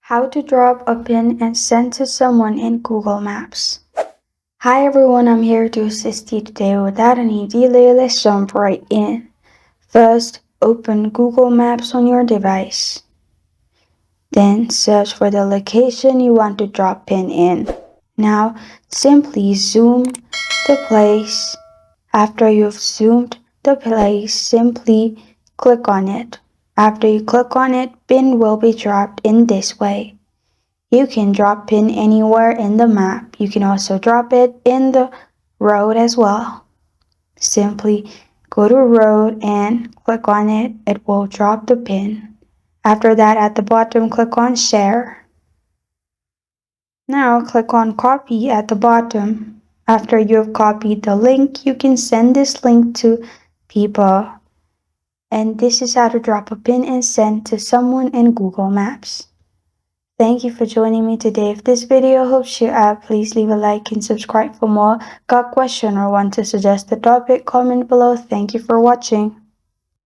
How to drop a pin and send to someone in Google Maps. Hi everyone, I'm here to assist you today. Without any delay, let's jump right in. First, open Google Maps on your device. Then search for the location you want to drop pin in. Now, simply zoom the place. After you've zoomed the place, simply click on it. After you click on it, pin will be dropped in this way. You can drop pin anywhere in the map. You can also drop it in the road as well. Simply go to road and click on it. It will drop the pin. After that, at the bottom, click on share. Now click on copy at the bottom. After you have copied the link, you can send this link to people. And this is how to drop a pin and send to someone in Google Maps. Thank you for joining me today. If this video helps you out, please leave a like and subscribe for more. Got a question or want to suggest a topic? Comment below. Thank you for watching.